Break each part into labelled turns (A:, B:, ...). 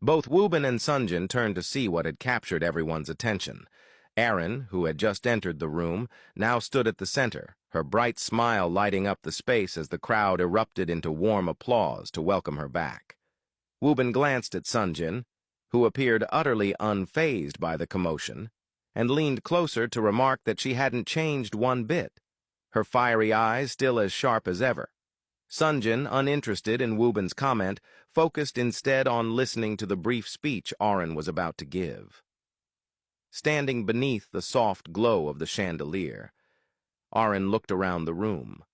A: Both Wuben and Sunjin turned to see what had captured everyone's attention. Arin, who had just entered the room, now stood at the center, her bright smile lighting up the space as the crowd erupted into warm applause to welcome her back. Wuben glanced at Sunjin, who appeared utterly unfazed by the commotion, and leaned closer to remark that she hadn't changed one bit, her fiery eyes still as sharp as ever. Sunjin, uninterested in Wuben's comment, focused instead on listening to the brief speech Arin was about to give. Standing beneath the soft glow of the chandelier, Arin looked around the room,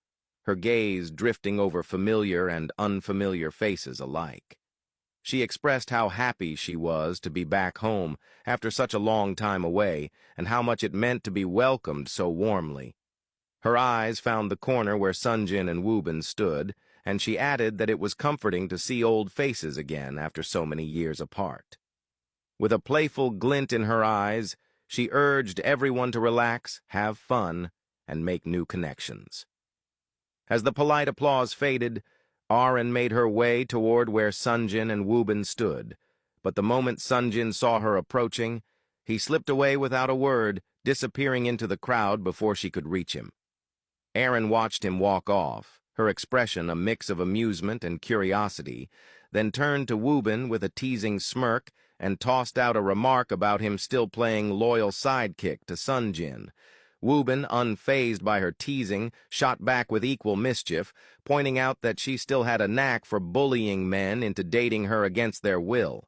A: her gaze drifting over familiar and unfamiliar faces alike. She expressed how happy she was to be back home after such a long time away, and how much it meant to be welcomed so warmly. Her eyes found the corner where Sunjin and Wuben stood, and she added that it was comforting to see old faces again after so many years apart. With a playful glint in her eyes, she urged everyone to relax, have fun, and make new connections. As the polite applause faded, Arin made her way toward where Sunjin and Wuben stood, but the moment Sunjin saw her approaching, he slipped away without a word, disappearing into the crowd before she could reach him. Arin watched him walk off, her expression a mix of amusement and curiosity, then turned to Wuben with a teasing smirk and tossed out a remark about him still playing loyal sidekick to Sunjin. Wuben, unfazed by her teasing, shot back with equal mischief, pointing out that she still had a knack for bullying men into dating her against their will.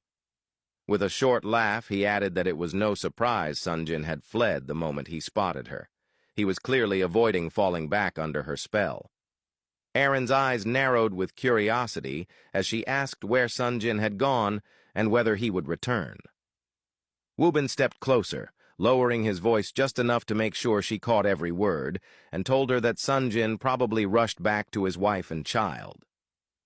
A: With a short laugh, he added that it was no surprise Sunjin had fled the moment he spotted her. He was clearly avoiding falling back under her spell. Arin's eyes narrowed with curiosity as she asked where Sunjin had gone and whether he would return. Wuben stepped closer, lowering his voice just enough to make sure she caught every word, and told her that Sunjin probably rushed back to his wife and child.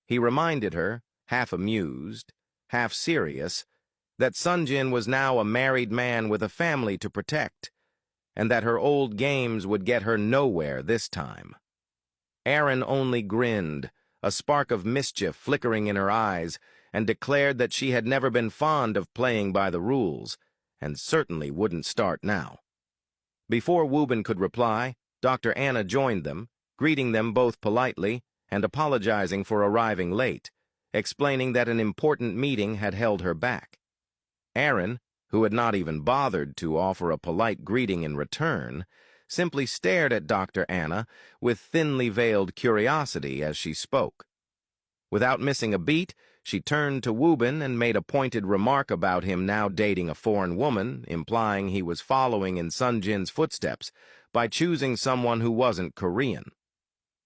A: He reminded her, half amused, half serious, that Sunjin was now a married man with a family to protect, and that her old games would get her nowhere this time. Arin only grinned, a spark of mischief flickering in her eyes, and declared that she had never been fond of playing by the rules, and certainly wouldn't start now. Before Wuben could reply, Dr. Anna joined them, greeting them both politely and apologizing for arriving late, explaining that an important meeting had held her back. Arin, who had not even bothered to offer a polite greeting in return, simply stared at Dr. Anna with thinly veiled curiosity as she spoke. Without missing a beat, she turned to Wuben and made a pointed remark about him now dating a foreign woman, implying he was following in Sunjin's footsteps by choosing someone who wasn't Korean.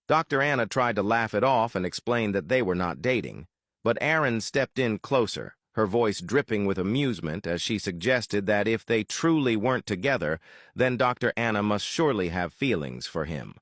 A: Dr. Anna tried to laugh it off and explain that they were not dating, but Arin stepped in closer, her voice dripping with amusement as she suggested that if they truly weren't together, then Dr. Anna must surely have feelings for him.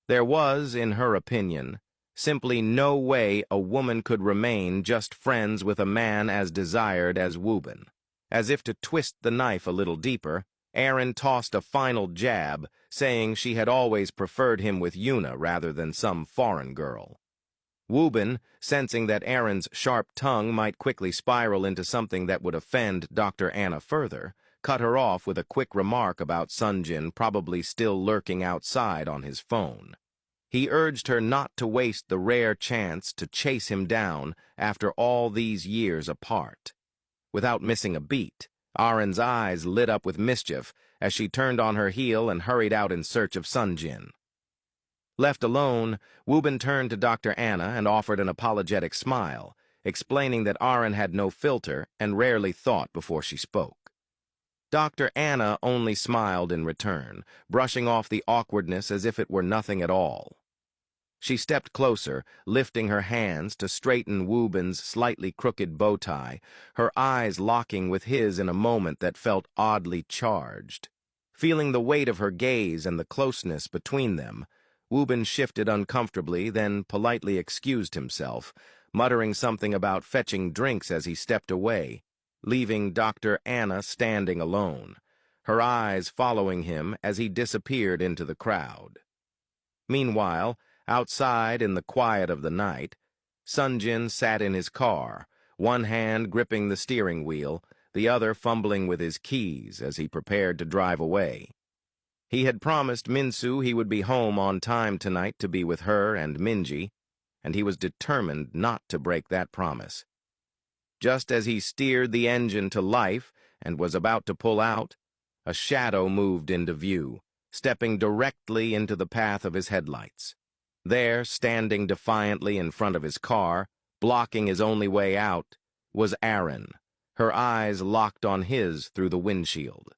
A: There was, in her opinion, simply no way a woman could remain just friends with a man as desired as Wuben. As if to twist the knife a little deeper, Arin tossed a final jab, saying she had always preferred him with Yuna rather than some foreign girl. Wuben, sensing that Arin's sharp tongue might quickly spiral into something that would offend Dr. Anna further, cut her off with a quick remark about Sunjin probably still lurking outside on his phone. He urged her not to waste the rare chance to chase him down after all these years apart. Without missing a beat, Arin's eyes lit up with mischief as she turned on her heel and hurried out in search of Sunjin. Left alone, Wuben turned to Dr. Anna and offered an apologetic smile, explaining that Arin had no filter and rarely thought before she spoke. Dr. Anna only smiled in return, brushing off the awkwardness as if it were nothing at all. She stepped closer, lifting her hands to straighten Wuben's slightly crooked bow tie, her eyes locking with his in a moment that felt oddly charged. Feeling the weight of her gaze and the closeness between them, Wuben shifted uncomfortably, then politely excused himself, muttering something about fetching drinks as he stepped away, leaving Dr. Anna standing alone, her eyes following him as he disappeared into the crowd. Meanwhile, outside in the quiet of the night, Sunjin sat in his car, one hand gripping the steering wheel, the other fumbling with his keys as he prepared to drive away. He had promised Minsu he would be home on time tonight to be with her and Minji, and he was determined not to break that promise. Just as he steered the engine to life and was about to pull out, a shadow moved into view, stepping directly into the path of his headlights. There, standing defiantly in front of his car, blocking his only way out, was Arin, her eyes locked on his through the windshield.